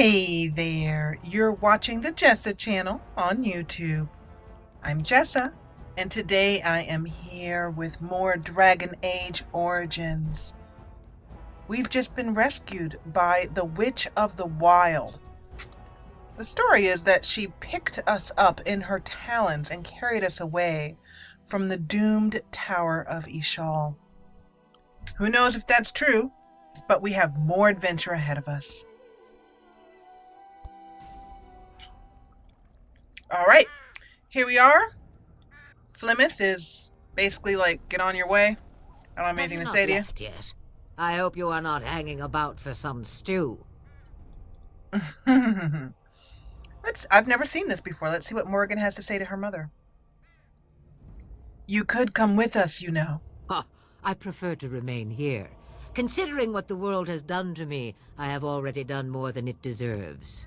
Hey there, you're watching the Jessa Channel on YouTube. I'm Jessa, and today I am here with more Dragon Age Origins. We've just been rescued by the Witch of the Wild. The story is that she picked us up in her talons and carried us away from the doomed Tower of Ishal. Who knows if that's true, but we have more adventure ahead of us. All right, here we are. Flemeth is basically like, get on your way. I don't have anything to say to you. Yet? I hope you are not hanging about for some stew. I've never seen this before. Let's see what Morgan has to say to her mother. You could come with us, you know. I prefer to remain here. Considering what the world has done to me, I have already done more than it deserves.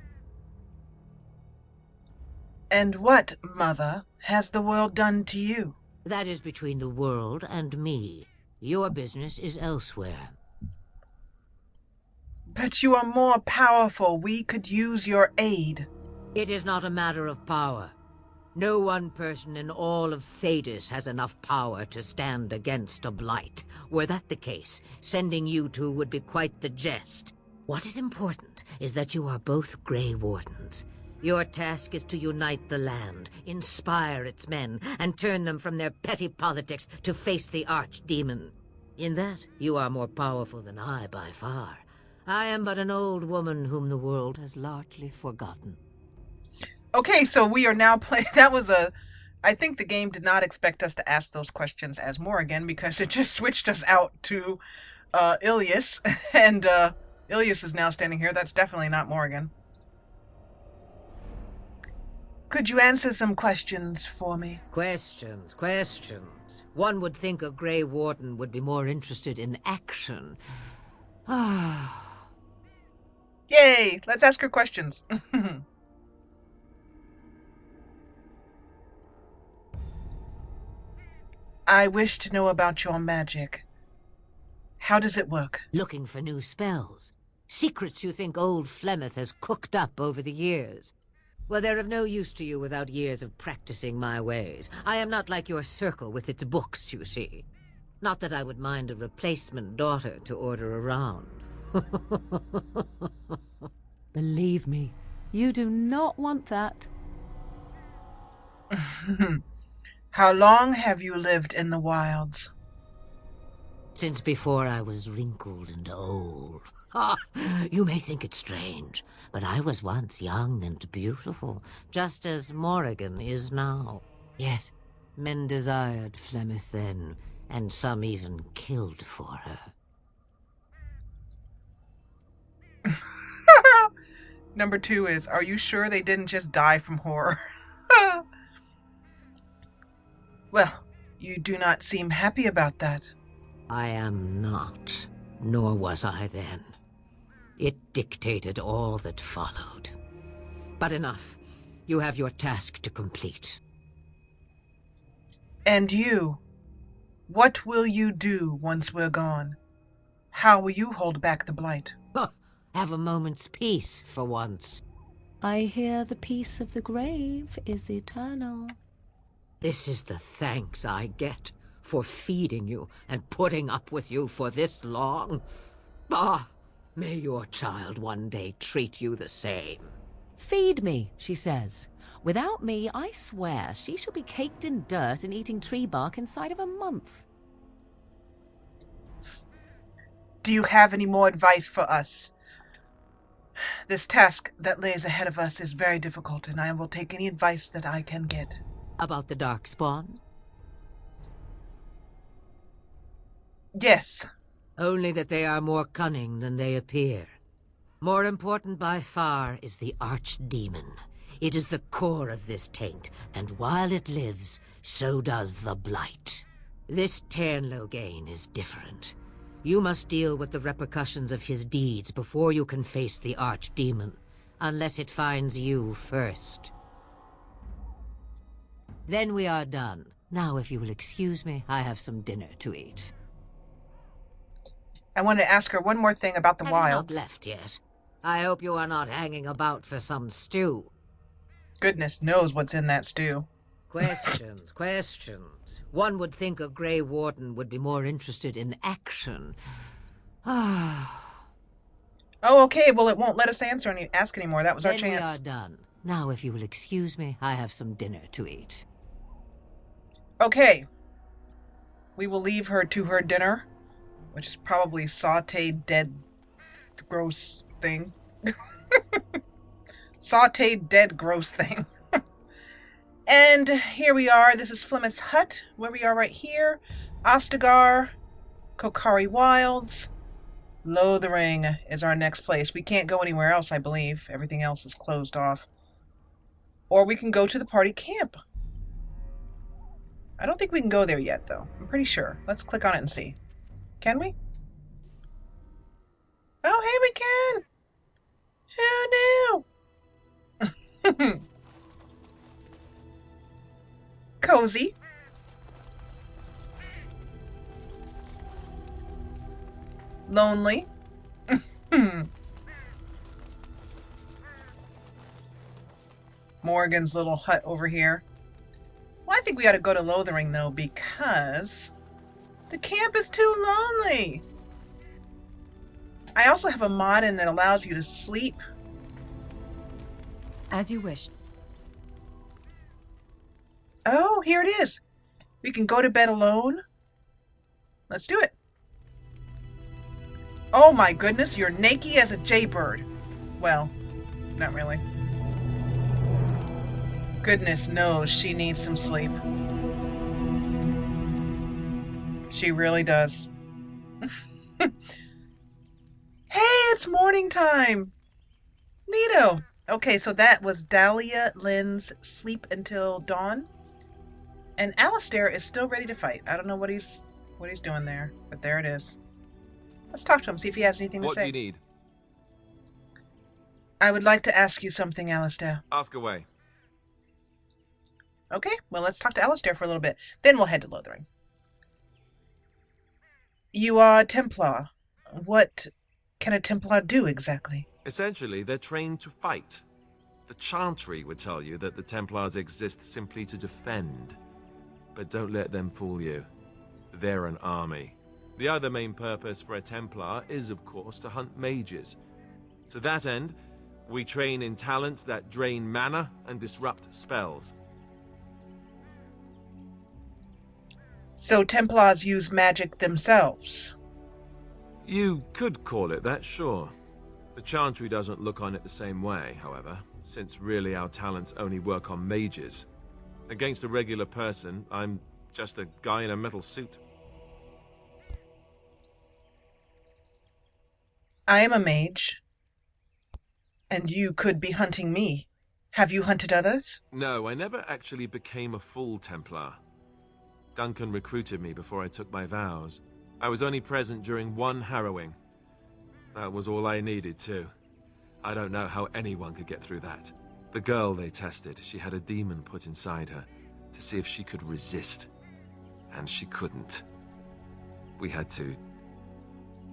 And what, Mother, has the world done to you? That is between the world and me. Your business is elsewhere. But you are more powerful. We could use your aid. It is not a matter of power. No one person in all of Thedas has enough power to stand against a blight. Were that the case, sending you two would be quite the jest. What is important is that you are both Grey Wardens. Your task is to unite the land, inspire its men, and turn them from their petty politics to face the archdemon. In that, you are more powerful than I by far. I am but an old woman whom the world has largely forgotten. Okay, so we are now playing... I think the game did not expect us to ask those questions as Morgan, because it just switched us out to Ilyis, and Ilyis is now standing here. That's definitely not Morgan. Could you answer some questions for me? Questions. One would think a Grey Warden would be more interested in action. Yay! Let's ask her questions. I wish to know about your magic. How does it work? Looking for new spells. Secrets you think old Flemeth has cooked up over the years. Well, they're of no use to you without years of practicing my ways. I am not like your circle with its books, you see. Not that I would mind a replacement daughter to order around. Believe me, you do not want that. How long have you lived in the wilds? Since before I was wrinkled and old. You may think it strange, but I was once young and beautiful, just as Morrigan is now. Yes, men desired Flemeth then, and some even killed for her. Number 2 is, are you sure they didn't just die from horror? Well, you do not seem happy about that. I am not, nor was I then. It dictated all that followed. But enough. You have your task to complete. And you? What will you do once we're gone? How will you hold back the blight? Have a moment's peace for once. I hear the peace of the grave is eternal. This is the thanks I get for feeding you and putting up with you for this long. May your child one day treat you the same. Feed me, she says. Without me, I swear, she shall be caked in dirt and eating tree bark inside of a month. Do you have any more advice for us? This task that lays ahead of us is very difficult, and I will take any advice that I can get. About the darkspawn? Yes. Only that they are more cunning than they appear. More important by far is the archdemon. It is the core of this taint, and while it lives, so does the blight. This Tairnloghain is different. You must deal with the repercussions of his deeds before you can face the archdemon, unless it finds you first. Then we are done. Now, if you will excuse me, I have some dinner to eat. I wanted to ask her one more thing about the Have you wilds. not left yet? I hope you are not hanging about for some stew. Goodness knows what's in that stew. Questions, questions. One would think a Grey Warden would be more interested in action. Oh, okay. Well, it won't let us ask anymore. That was our Then chance. we are done. Now, if you will excuse me, I have some dinner to eat. Okay. We will leave her to her dinner, which is probably sauteed dead gross thing. Sauteed dead gross thing. And here we are. This is Flemeth's Hut, where we are right here. Ostagar, Kokari Wilds, Lothering is our next place. We can't go anywhere else, I believe. Everything else is closed off. Or we can go to the party camp. I don't think we can go there yet, though. I'm pretty sure. Let's click on it and see. Can we? Oh, hey, we can! Who knew? Cozy. Lonely. Morgan's little hut over here. Well, I think we ought to go to Lothering, though, because the camp is too lonely. I also have a mod in that allows you to sleep. As you wish. Oh, here it is. We can go to bed alone. Let's do it. Oh my goodness, you're naked as a jaybird. Well, not really. Goodness knows she needs some sleep. She really does. Hey, it's morning time. Neato. Okay, so that was Dahlia Lynn's Sleep Until Dawn. And Alistair is still ready to fight. I don't know what he's doing there, but there it is. Let's talk to him, see if he has anything to say. What do you need? I would like to ask you something, Alistair. Ask away. Okay, well, let's talk to Alistair for a little bit. Then we'll head to Lothering. You are a Templar. What can a Templar do exactly? Essentially, they're trained to fight. The Chantry would tell you that the Templars exist simply to defend. But don't let them fool you. They're an army. The other main purpose for a Templar is, of course, to hunt mages. To that end, we train in talents that drain mana and disrupt spells. So Templars use magic themselves? You could call it that, sure. The Chantry doesn't look on it the same way, however, since really our talents only work on mages. Against a regular person, I'm just a guy in a metal suit. I am a mage. And you could be hunting me. Have you hunted others? No, I never actually became a full Templar. Duncan recruited me before I took my vows. I was only present during one harrowing. That was all I needed, too. I don't know how anyone could get through that. The girl they tested, she had a demon put inside her to see if she could resist. And she couldn't. We had to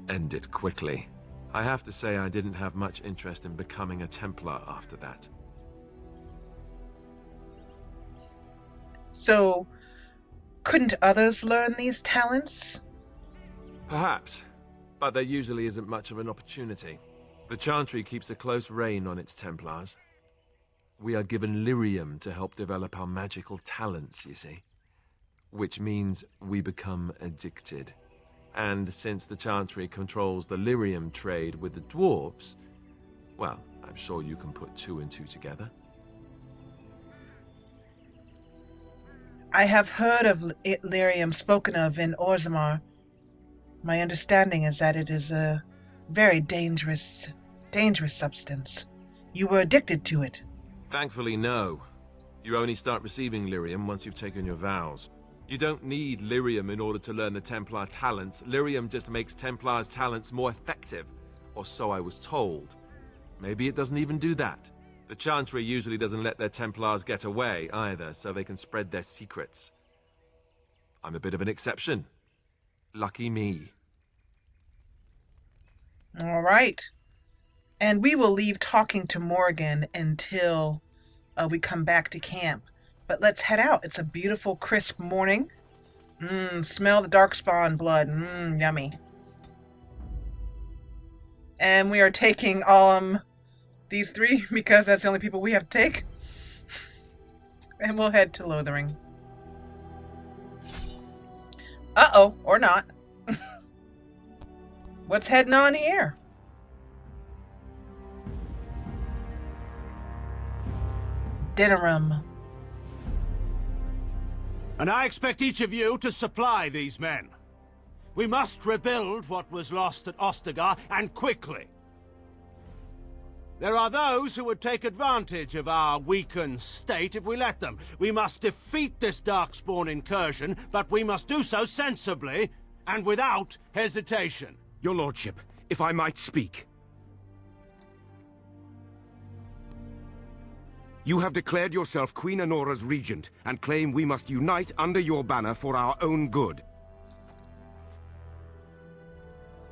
end it quickly. I have to say I didn't have much interest in becoming a Templar after that. So, couldn't others learn these talents? Perhaps, but there usually isn't much of an opportunity. The Chantry keeps a close rein on its Templars. We are given lyrium to help develop our magical talents, you see. Which means we become addicted. And since the Chantry controls the lyrium trade with the Dwarves, well, I'm sure you can put two and two together. I have heard of lyrium spoken of in Orzammar. My understanding is that it is a very dangerous substance. You were addicted to it. Thankfully, no. You only start receiving lyrium once you've taken your vows. You don't need lyrium in order to learn the Templar talents. Lyrium just makes Templar's talents more effective, or so I was told. Maybe it doesn't even do that. The Chantry usually doesn't let their Templars get away either, so they can spread their secrets. I'm a bit of an exception. Lucky me. All right. And we will leave talking to Morgan until we come back to camp. But let's head out. It's a beautiful, crisp morning. Smell the darkspawn blood. Yummy. And we are taking these three because that's the only people we have to take. And we'll head to Lothering. Uh-oh, or not. What's heading on here? Dinner room. And I expect each of you to supply these men. We must rebuild what was lost at Ostagar, and quickly. There are those who would take advantage of our weakened state if we let them. We must defeat this darkspawn incursion, but we must do so sensibly and without hesitation. Your lordship, if I might speak. You have declared yourself Queen Anora's regent, and claim we must unite under your banner for our own good.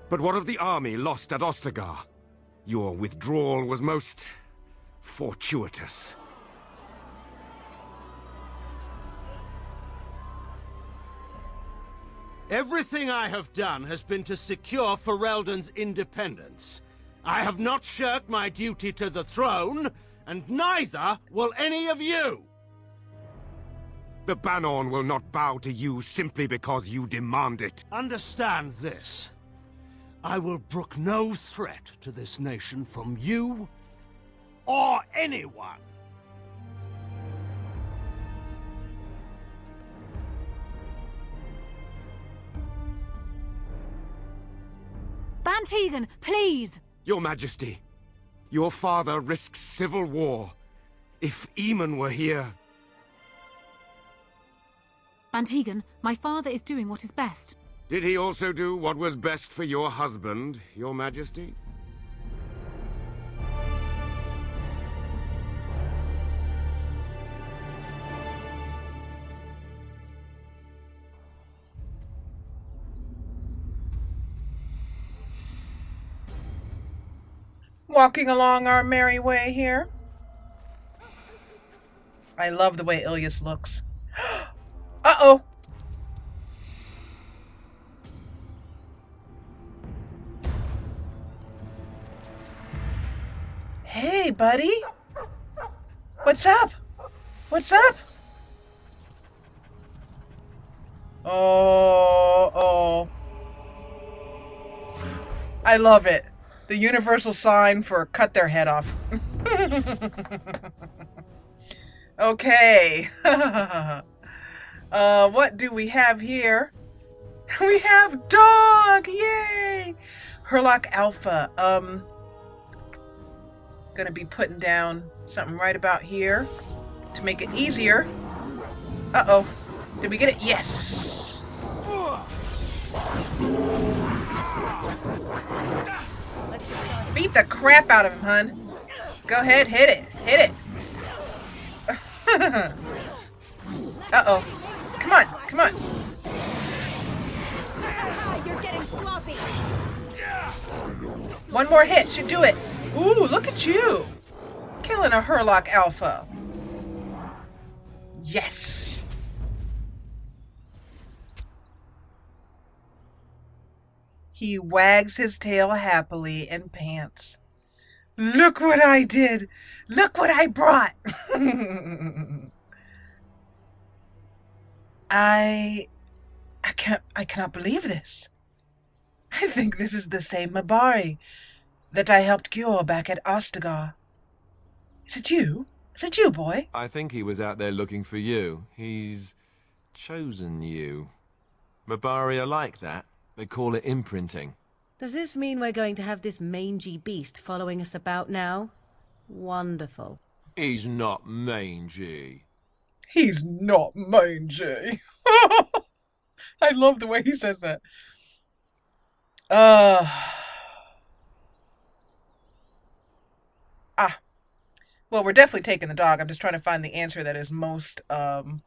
But what of the army lost at Ostagar? Your withdrawal was most fortuitous. Everything I have done has been to secure Ferelden's independence. I have not shirked my duty to the throne, and neither will any of you! The Banorn will not bow to you simply because you demand it. Understand this. I will brook no threat to this nation from you or anyone. Bantegan, please! Your Majesty, your father risks civil war. If Eamon were here... Bantegan, my father is doing what is best. Did he also do what was best for your husband, Your Majesty? Walking along our merry way here. I love the way Ilyis looks. Uh-oh! Hey, buddy! What's up? What's up? Oh. I love it. The universal sign for cut their head off. Okay. What do we have here? We have dog! Yay! Herlock Alpha. Gonna be putting down something right about here to make it easier. Uh-oh. Did we get it? Yes! Beat the crap out of him, hun. Go ahead, hit it. Hit it. Uh-oh. Come on, come on. You're getting sloppy. One more hit should do it. Ooh, look at you. Killing a Herlock Alpha. Yes. He wags his tail happily and pants. Look what I did. Look what I brought. I cannot believe this. I think this is the same Mabari that I helped cure back at Ostagar. Is it you? Is it you, boy? I think he was out there looking for you. He's chosen you. Mabari are like that. They call it imprinting. Does this mean we're going to have this mangy beast following us about now? Wonderful. He's not mangy. He's not mangy. I love the way he says that. Well, we're definitely taking the dog. I'm just trying to find the answer that is most, Doggy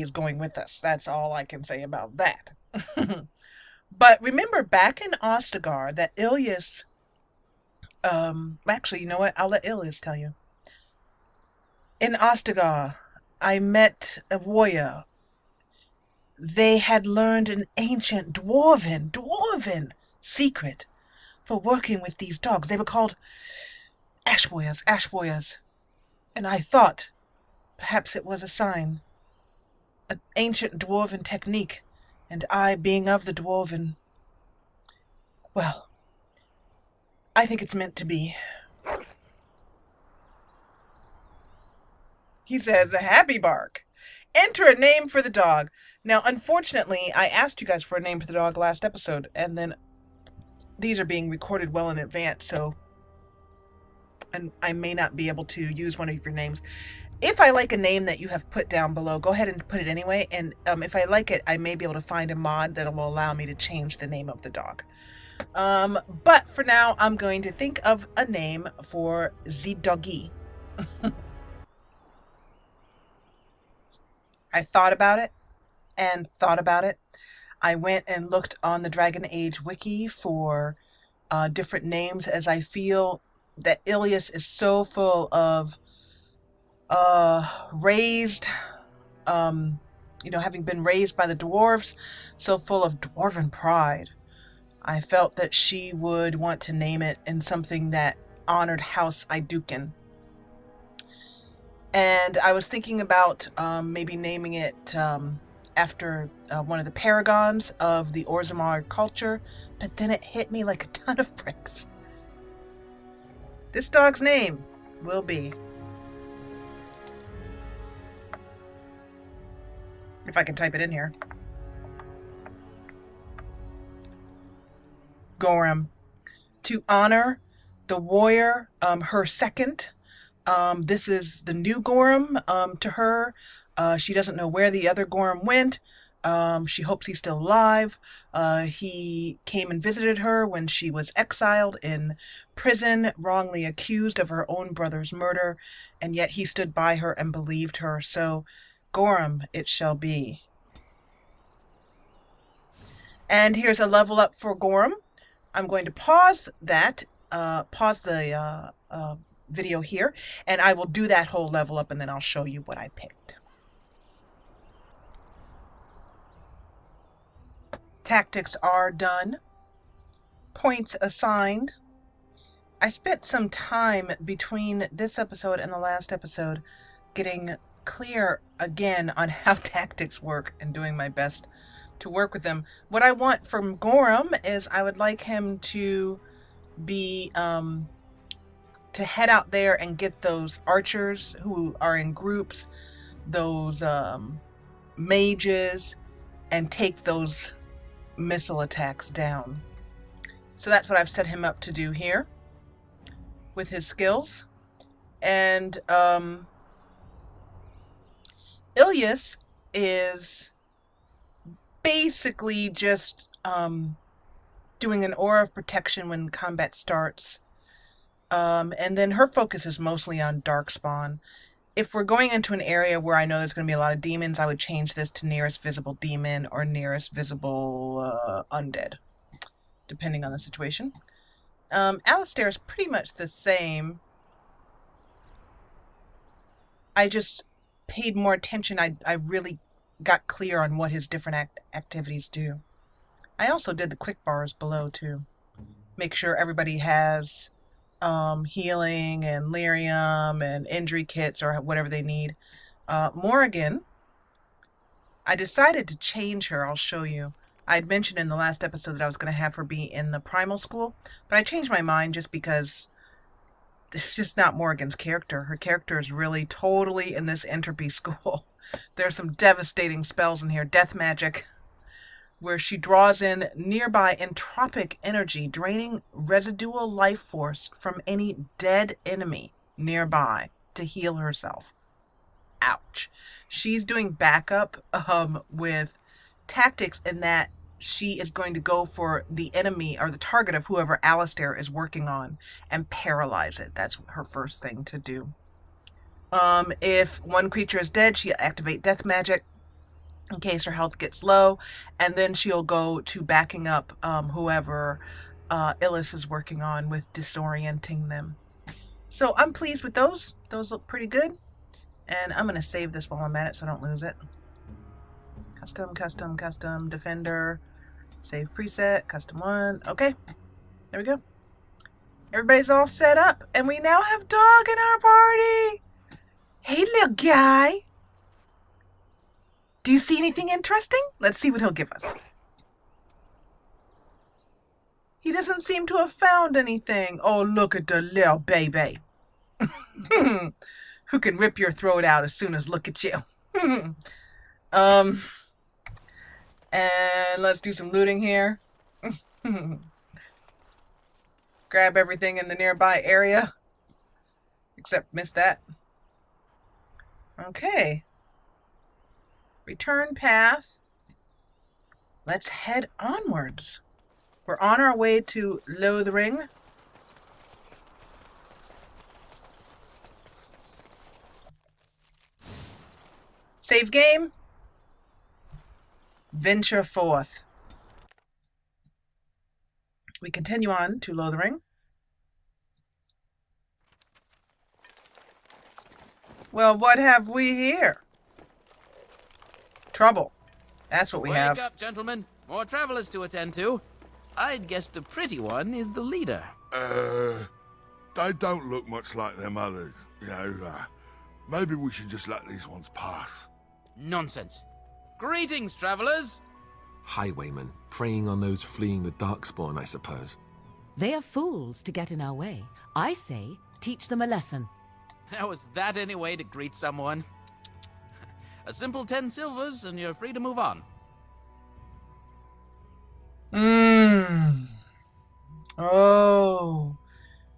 is going with us. That's all I can say about that. But remember back in Ostagar that Ilyis Actually, you know what? I'll let Ilyis tell you. In Ostagar, I met a warrior. They had learned an ancient dwarven secret for working with these dogs. They were called ash warriors. And I thought perhaps it was a sign. An ancient dwarven technique, and I being of the dwarven. Well, I think it's meant to be. He says a happy bark. Enter a name for the dog. Now, unfortunately, I asked you guys for a name for the dog last episode, and then these are being recorded well in advance, so and I may not be able to use one of your names. If I like a name that you have put down below, go ahead and put it anyway, and if I like it, I may be able to find a mod that will allow me to change the name of the dog. But for now, I'm going to think of a name for the doggy. I thought about it and thought about it. I went and looked on the Dragon Age wiki for different names, as I feel that Ilyis is so full of raised, having been raised by the dwarves, so full of dwarven pride. I felt that she would want to name it in something that honored House Iduken. And I was thinking about maybe naming it after one of the paragons of the Orzammar culture, but then it hit me like a ton of bricks. This dog's name will be, if I can type it in here, Gorham, to honor the warrior, her second. This is the new Gorham to her. She doesn't know where the other Gorham went. She hopes he's still alive. He came and visited her when she was exiled in prison, wrongly accused of her own brother's murder, and yet he stood by her and believed her. So, Gorham it shall be. And here's a level up for Gorham. I'm going to pause that, pause the video here, and I will do that whole level up, and then I'll show you what I picked. Tactics are done. Points assigned. I spent some time between this episode and the last episode getting clear again on how tactics work and doing my best to work with them. What I want from Gorham is I would like him to be to head out there and get those archers who are in groups, those mages, and take those missile attacks down. So that's what I've set him up to do here with his skills. And Ilyis is basically just doing an aura of protection when combat starts. And then her focus is mostly on darkspawn. If we're going into an area where I know there's going to be a lot of demons, I would change this to nearest visible demon or nearest visible undead, depending on the situation. Alistair is pretty much the same. I just paid more attention. I really got clear on what his different activities do. I also did the quick bars below too. Make sure everybody has healing and lyrium and injury kits or whatever they need. Morrigan, I decided to change her. I'll show you. I had mentioned in the last episode that I was going to have her be in the primal school, but I changed my mind just because this is just not Morrigan's character. Her character is really totally in this entropy school. There's some devastating spells in here. Death magic, where she draws in nearby entropic energy, draining residual life force from any dead enemy nearby to heal herself. Ouch. She's doing backup with tactics in that she is going to go for the enemy or the target of whoever Alistair is working on and paralyze it. That's her first thing to do. If one creature is dead, she'll activate death magic in case her health gets low, and then she'll go to backing up whoever Ilyis is working on with disorienting them. So I'm pleased with those. Those look pretty good. And I'm going to save this while I'm at it so I don't lose it. Custom, custom, custom, defender, save preset, custom one. Okay, there we go. Everybody's all set up, and we now have Dog in our party. Hey, little guy. Do you see anything interesting? Let's see what he'll give us. He doesn't seem to have found anything. Oh, look at the little baby. Who can rip your throat out as soon as look at you. And let's do some looting here. Grab everything in the nearby area. Except missed that. Okay. Return path. Let's head onwards. We're on our way to Lothering. Save game. Venture forth. We continue on to Lothering. Well, what have we here? Trouble. That's what we have. Wake up, gentlemen. More travelers to attend to. I'd guess the pretty one is the leader. They don't look much like them others. You know, maybe we should just let these ones pass. Nonsense. Greetings, travelers. Highwaymen, preying on those fleeing the darkspawn, I suppose. They are fools to get in our way. I say, teach them a lesson. Now, is that any way to greet someone? A simple 10 silvers and you're free to move on. Oh,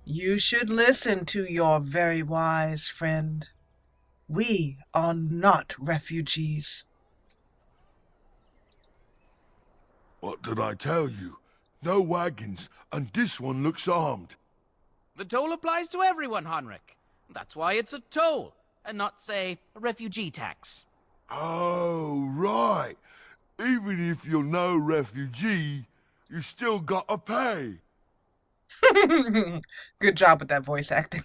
you should listen to your very wise friend. We are not refugees. What did I tell you? No wagons, and this one looks armed. The toll applies to everyone, Heinrich. That's why it's a toll, and not, say, a refugee tax. Oh, right. Even if you're no refugee, you still gotta pay. Good job with that voice acting.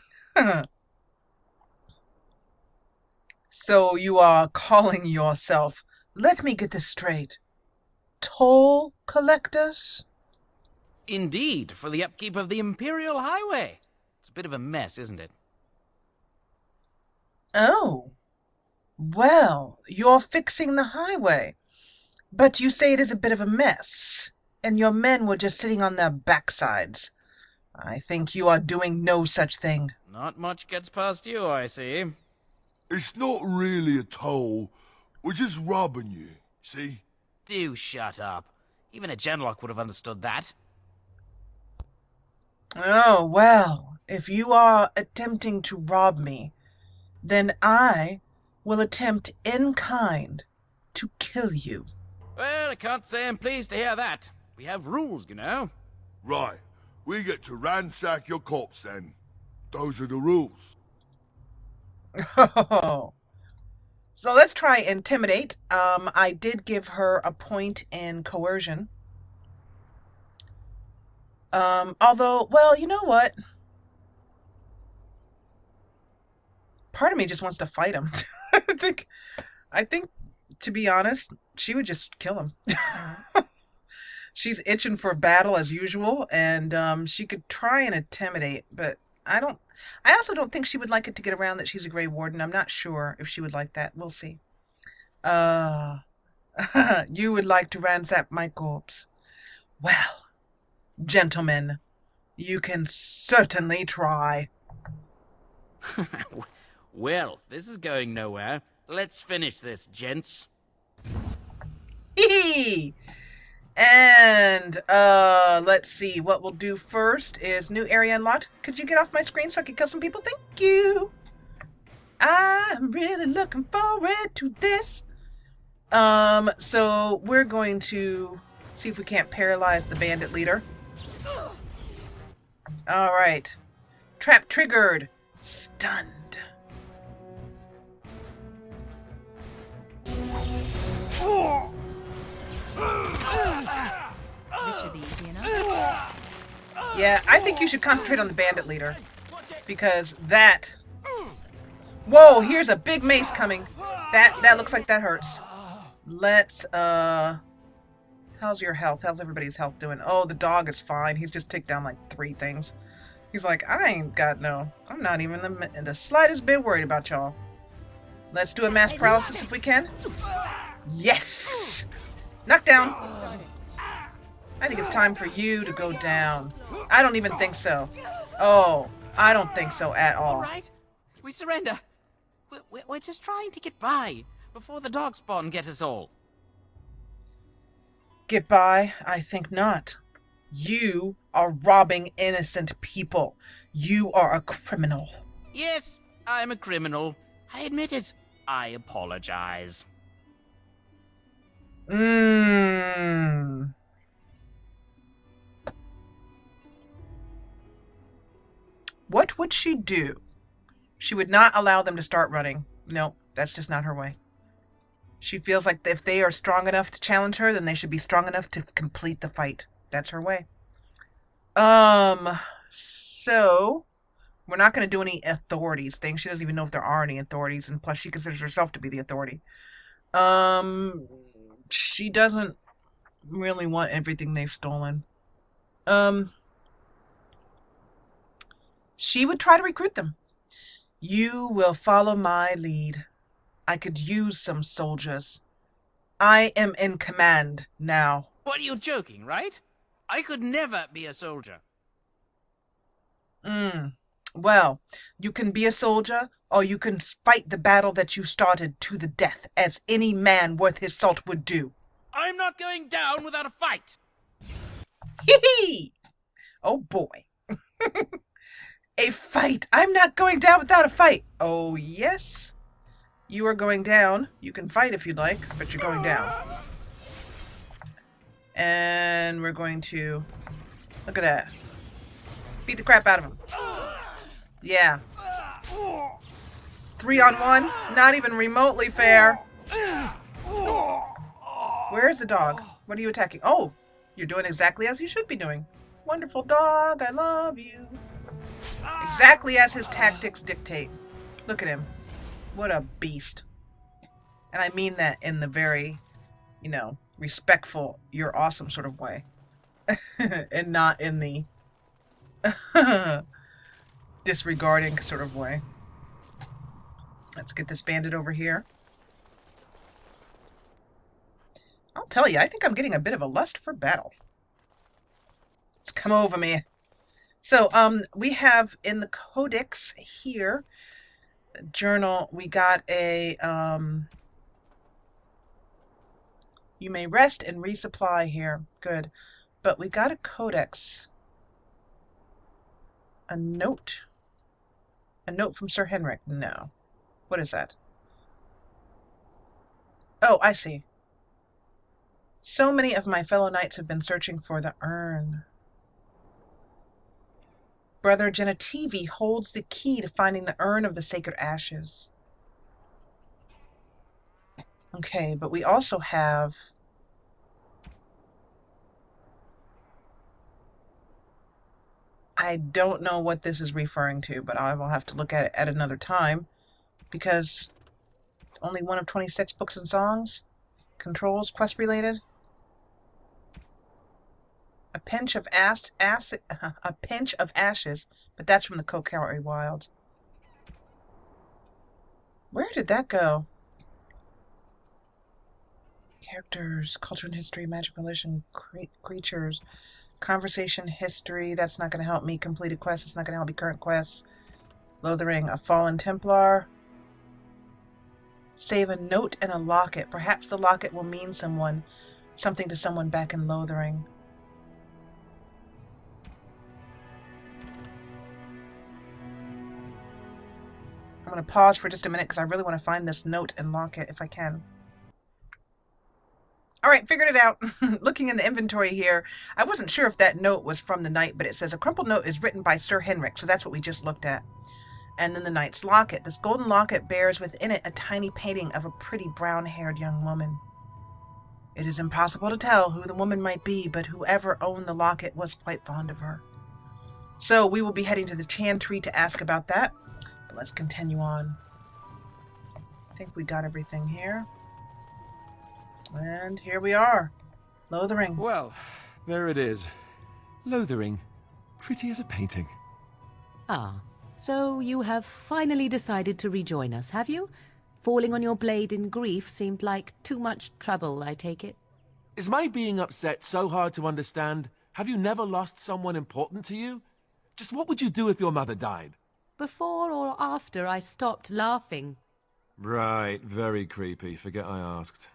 So you are calling yourself, let me get this straight, toll collectors? Indeed, for the upkeep of the Imperial Highway. It's a bit of a mess, isn't it? Oh. Well, you're fixing the highway. But you say it is a bit of a mess, and your men were just sitting on their backsides. I think you are doing no such thing. Not much gets past you, I see. It's not really a toll. We're just robbing you, see? Do shut up. Even a genlock would have understood that. Oh, well, if you are attempting to rob me, then I will attempt in kind to kill you. Well, I can't say I'm pleased to hear that. We have rules, you know. Right. We get to ransack your corpse then. Those are the rules. Oh. So let's try intimidate. I did give her a point in coercion. Although, well, you know what? Part of me just wants to fight him. I think, to be honest, she would just kill him. She's itching for battle as usual, and she could try and intimidate, but I also don't think she would like it to get around that she's a Grey Warden. I'm not sure if she would like that. We'll see. You would like to ransack my corpse. Well, gentlemen, you can certainly try. Well, this is going nowhere. Let's finish this, gents. Hee. And let's see. What we'll do first is new area unlocked. Could you get off my screen so I can kill some people? Thank you. I'm really looking forward to this. So we're going to see if we can't paralyze the bandit leader. All right. Trap triggered. Stunned. This should be easy enough. Yeah, I think you should concentrate on the bandit leader. Because that... Whoa, here's a big mace coming. That looks like that hurts. Let's, how's your health? How's everybody's health doing? Oh, the dog is fine. He's just taken down like 3 things. He's like, I ain't got no... I'm not even the slightest bit worried about y'all. Let's do a mass paralysis if we can. Yes! Knock down. I think it's time for you to go down. I don't even think so. Oh, I don't think so at all. All right, we surrender. We're just trying to get by before the darkspawn get us all. Get by? I think not. You are robbing innocent people. You are a criminal. Yes, I'm a criminal. I admit it. I apologize. What would she do? She would not allow them to start running. No, that's just not her way. She feels like if they are strong enough to challenge her, then they should be strong enough to complete the fight. That's her way. So we're not going to do any authorities thing. She doesn't even know if there are any authorities, and plus she considers herself to be the authority. She doesn't really want everything they've stolen. She would try to recruit them. You will follow my lead. I could use some soldiers. I am in command now. What, are you joking, right? I could never be a soldier. Well, you can be a soldier, or you can fight the battle that you started to the death, as any man worth his salt would do. I'm not going down without a fight. Hee-hee! Oh boy. A fight. I'm not going down without a fight. Oh, yes. You are going down. You can fight if you'd like, but you're going down. And we're going to... Look at that. Beat the crap out of him. Yeah. 3-on-1? Not even remotely fair. Where's the dog? What are you attacking? Oh, you're doing exactly as you should be doing. Wonderful dog, I love you. Exactly as his tactics dictate. Look at him. What a beast. And I mean that in the very, respectful, you're awesome sort of way. And not in the disregarding sort of way. Let's get this bandit over here. I'll tell you, I think I'm getting a bit of a lust for battle. It's come over me. So, we have in the codex here, journal, we got a, you may rest and resupply here. Good. But we got a codex. A note. A note from Sir Henrik. No. What is that? Oh, I see. So many of my fellow knights have been searching for the urn. Brother Genetivi holds the key to finding the urn of the sacred ashes. Okay, but we also have... I don't know what this is referring to, but I will have to look at it at another time, because it's only one of 26 books and songs. Controls, quest related. A pinch of a pinch of ashes, but that's from the Kokari Wilds. Where did that go? Characters, culture and history, magic religion, creatures, conversation, history. That's not going to help me. Completed quests. It's not going to help me. Current quests. Lothering, a fallen Templar. Save a note and a locket. Perhaps the locket will mean something to someone back in Lothering. I'm going to pause for just a minute because I really want to find this note and locket if I can. Alright, figured it out. Looking in the inventory here, I wasn't sure if that note was from the knight, but it says a crumpled note is written by Sir Henrik, so that's what we just looked at. And then the knight's locket. This golden locket bears within it a tiny painting of a pretty brown-haired young woman. It is impossible to tell who the woman might be, but whoever owned the locket was quite fond of her. So we will be heading to the Chantry to ask about that. But let's continue on. I think we got everything here. And here we are. Lothering. Well, there it is. Lothering. Pretty as a painting. Ah, so you have finally decided to rejoin us, have you? Falling on your blade in grief seemed like too much trouble, I take it. Is my being upset so hard to understand? Have you never lost someone important to you? Just what would you do if your mother died? Before or after I stopped laughing? Right, very creepy. Forget I asked.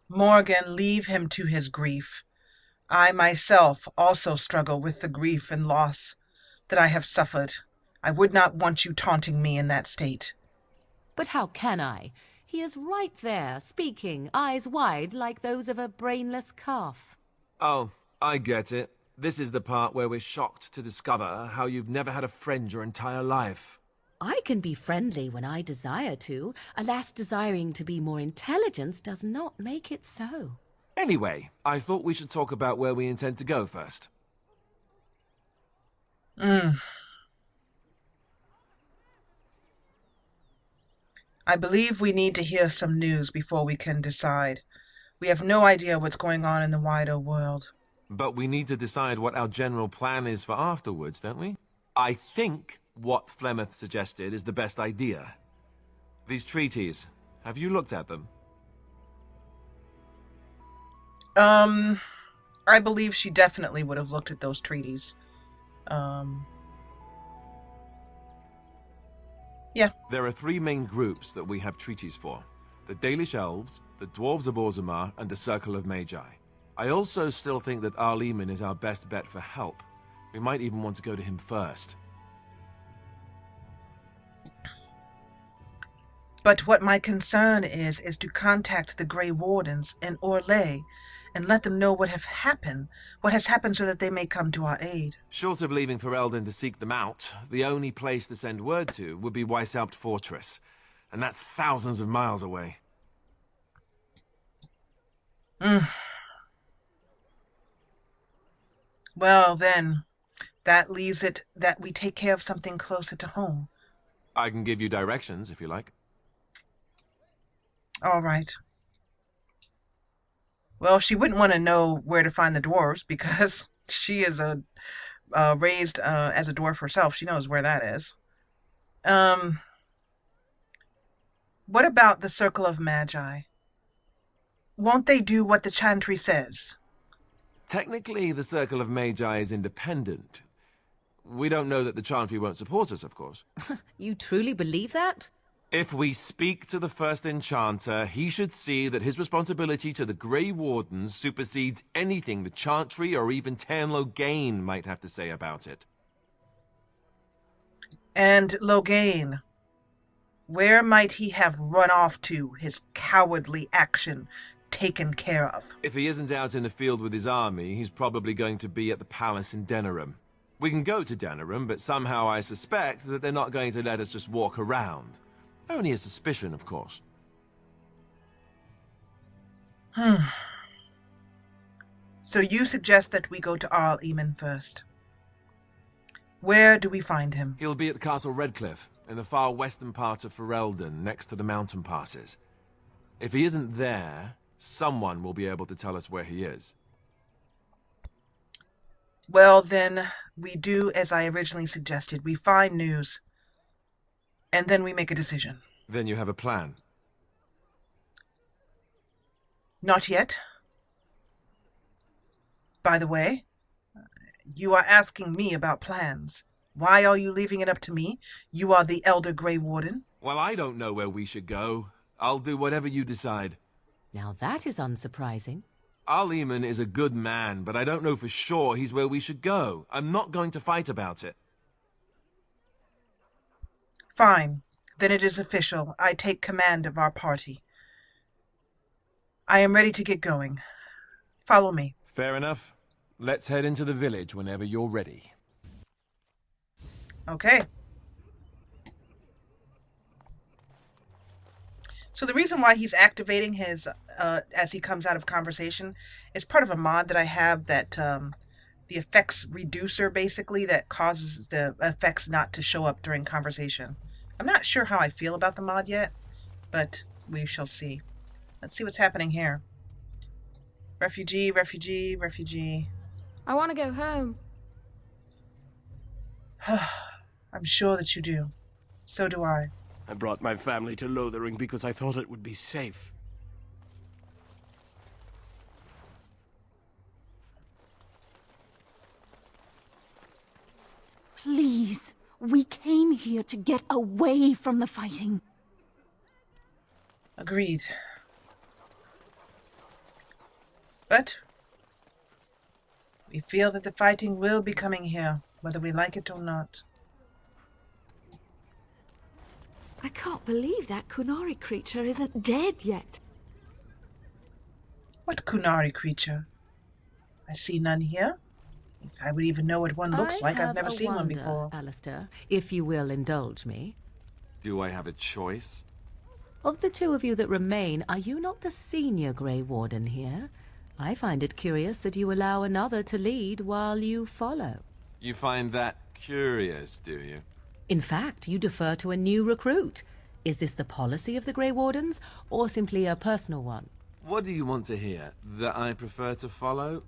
Morgan, leave him to his grief. I myself also struggle with the grief and loss that I have suffered. I would not want you taunting me in that state. But how can I? He is right there, speaking, eyes wide like those of a brainless calf. Oh, I get it. This is the part where we're shocked to discover how you've never had a friend your entire life. I can be friendly when I desire to. Alas, desiring to be more intelligent does not make it so. Anyway, I thought we should talk about where we intend to go first. I believe we need to hear some news before we can decide. We have no idea what's going on in the wider world. But we need to decide what our general plan is for afterwards, don't we? I think what Flemeth suggested is the best idea. These treaties, have you looked at them? I believe she definitely would have looked at those treaties. Yeah. There are three main groups that we have treaties for. The Dalish Elves, the Dwarves of Orzammar, and the Circle of Magi. I also still think that Ilyis is our best bet for help. We might even want to go to him first. But what my concern is to contact the Grey Wardens in Orlais and let them know what has happened so that they may come to our aid. Short of leaving Ferelden to seek them out, the only place to send word to would be Weishaupt Fortress. And that's thousands of miles away. Well, then, that leaves it that we take care of something closer to home. I can give you directions, if you like. All right. Well, she wouldn't want to know where to find the dwarves because she is raised as a dwarf herself. She knows where that is. What about the Circle of Magi? Won't they do what the Chantry says? Technically, the Circle of Magi is independent. We don't know that the Chantry won't support us, of course. You truly believe that? If we speak to the first enchanter, he should see that his responsibility to the Grey Wardens supersedes anything the Chantry or even Tairn Loghain might have to say about it. And Loghain, where might he have run off to, his cowardly action taken care of? If he isn't out in the field with his army, he's probably going to be at the palace in Denerim. We can go to Denerim, but somehow I suspect that they're not going to let us just walk around. Only a suspicion, of course. So you suggest that we go to Ilyis first. Where do we find him? He'll be at Castle Redcliffe, in the far western part of Ferelden, next to the mountain passes. If he isn't there, someone will be able to tell us where he is. Well, then, we do as I originally suggested. We find news, and then we make a decision. Then you have a plan? Not yet. By the way, you are asking me about plans. Why are you leaving it up to me? You are the Elder Grey Warden. Well, I don't know where we should go. I'll do whatever you decide. Now that is unsurprising. Ilyis is a good man, but I don't know for sure he's where we should go. I'm not going to fight about it. Fine. Then it is official. I take command of our party. I am ready to get going. Follow me. Fair enough. Let's head into the village whenever you're ready. Okay. So the reason why he's activating his as he comes out of conversation. It's part of a mod that I have that the effects reducer, basically, that causes the effects not to show up during conversation. I'm not sure how I feel about the mod yet, but we shall see. Let's see what's happening here. Refugee, refugee, refugee. I want to go home. I'm sure that you do. So do I. I brought my family to Lothering because I thought it would be safe. Please, we came here to get away from the fighting. Agreed. But we feel that the fighting will be coming here, whether we like it or not. I can't believe that Kunari creature isn't dead yet. What Kunari creature? I see none here. If I would even know what one looks like, I've never seen one before. Alistair, if you will indulge me. Do I have a choice? Of the two of you that remain, are you not the senior Grey Warden here? I find it curious that you allow another to lead while you follow. You find that curious, do you? In fact, you defer to a new recruit. Is this the policy of the Grey Wardens, or simply a personal one? What do you want to hear? That I prefer to follow?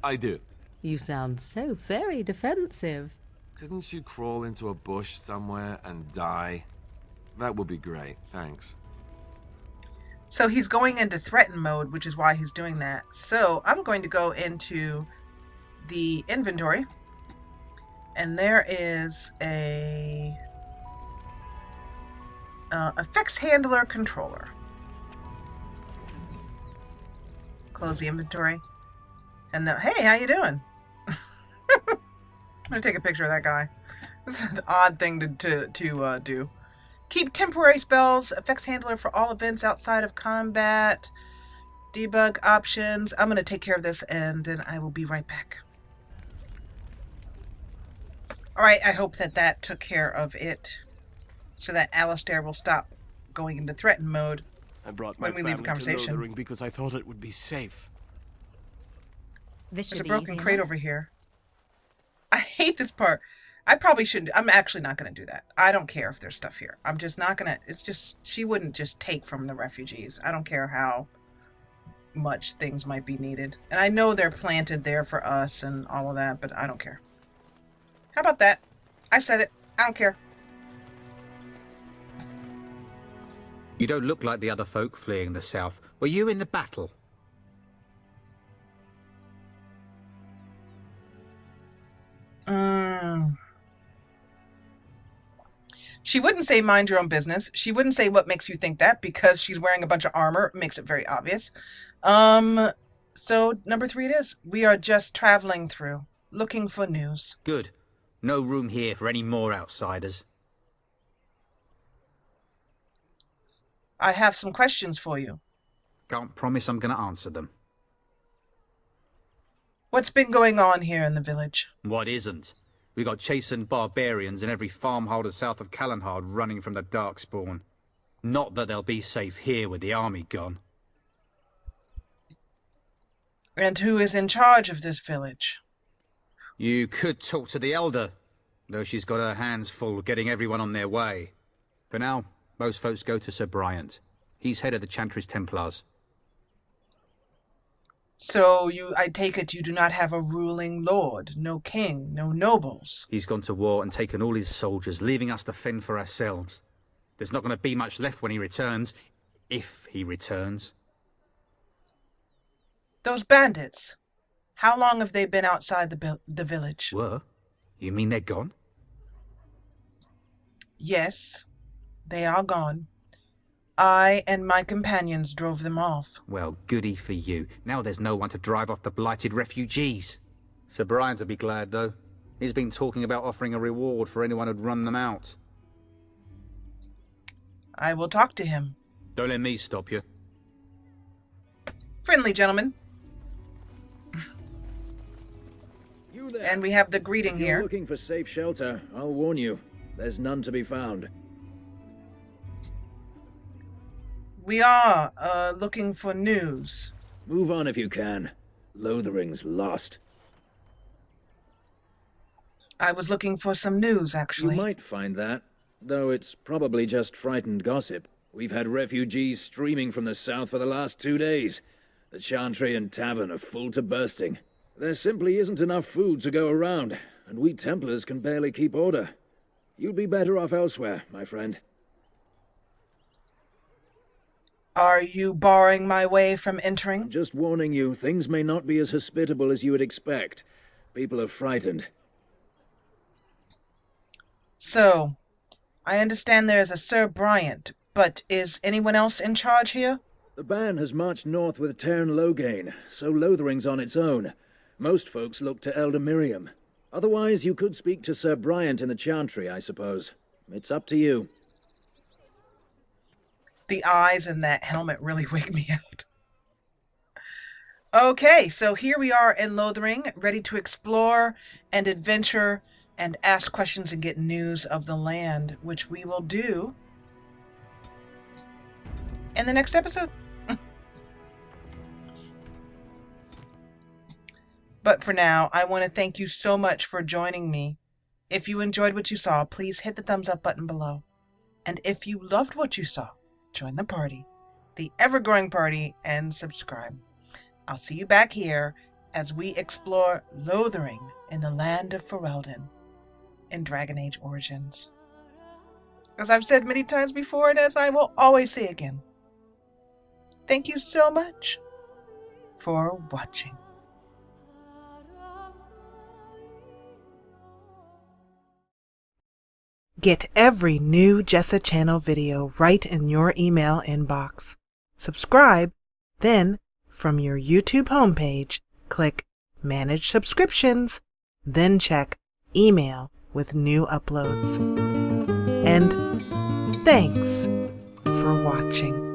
I do. You sound so very defensive. Couldn't you crawl into a bush somewhere and die? That would be great, thanks. So he's going into threaten mode, which is why he's doing that. So I'm going to go into the inventory. And there is a effects handler controller. Close the inventory. And then, hey, how you doing? I'm gonna take a picture of that guy. This is an odd thing to do. Keep temporary spells, effects handler for all events outside of combat, debug options. I'm gonna take care of this and then I will be right back. Alright, I hope that took care of it so that Alistair will stop going into threaten mode I brought my when we leave a family to conversation. Lothering because I thought it would be safe. There's a broken crate over here. I hate this part. I probably shouldn't. I'm actually not going to do that. I don't care if there's stuff here. I'm just not going to. It's just, she wouldn't just take from the refugees. I don't care how much things might be needed. And I know they're planted there for us and all of that, but I don't care. How about that? I said it. I don't care. You don't look like the other folk fleeing the south. Were you in the battle? She wouldn't say mind your own business. She wouldn't say what makes you think that because she's wearing a bunch of armor. It makes it very obvious. So number 3 it is. We are just traveling through, looking for news. Good. No room here for any more outsiders. I have some questions for you. Can't promise I'm going to answer them. What's been going on here in the village? What isn't? We got chastened barbarians in every farmholder south of Callanhard running from the darkspawn. Not that they'll be safe here with the army gone. And who is in charge of this village? You could talk to the Elder, though she's got her hands full getting everyone on their way. For now, most folks go to Sir Bryant. He's head of the Chantry's Templars. So I take it you do not have a ruling lord, no king, no nobles. He's gone to war and taken all his soldiers, leaving us to fend for ourselves. There's not going to be much left when he returns, if he returns. Those bandits, how long have they been outside the village? Were? You mean they're gone? Yes, they are gone. I and my companions drove them off. Well, goody for you. Now there's no one to drive off the blighted refugees. Sir Brian'll be glad, though. He's been talking about offering a reward for anyone who'd run them out. I will talk to him. Don't let me stop you. Friendly gentleman. You there. And we have the greeting if you're here. Looking for safe shelter, I'll warn you. There's none to be found. We are looking for news. Move on if you can. Lothering's lost. I was looking for some news, actually. You might find that, though it's probably just frightened gossip. We've had refugees streaming from the south for the last 2 days. The Chantry and Tavern are full to bursting. There simply isn't enough food to go around, and we Templars can barely keep order. You'd be better off elsewhere, my friend. Are you barring my way from entering? Just warning you, things may not be as hospitable as you would expect. People are frightened. So, I understand there is a Sir Bryant, but is anyone else in charge here? The band has marched north with Tairn Logain, so Lothering's on its own. Most folks look to Elder Miriam. Otherwise, you could speak to Sir Bryant in the Chantry, I suppose. It's up to you. The eyes in that helmet really wake me out. Okay, so here we are in Lothering, ready to explore and adventure and ask questions and get news of the land, which we will do in the next episode. But for now, I want to thank you so much for joining me. If you enjoyed what you saw, please hit the thumbs up button below. And if you loved what you saw, join the party, the ever-growing party, and subscribe. I'll see you back here as we explore Lothering in the land of Ferelden in Dragon Age Origins. As I've said many times before, and as I will always say again, thank you so much for watching. Get every new Jessa Channel video right in your email inbox. Subscribe, then, from your YouTube homepage, click Manage Subscriptions, then check Email with new uploads. And thanks for watching.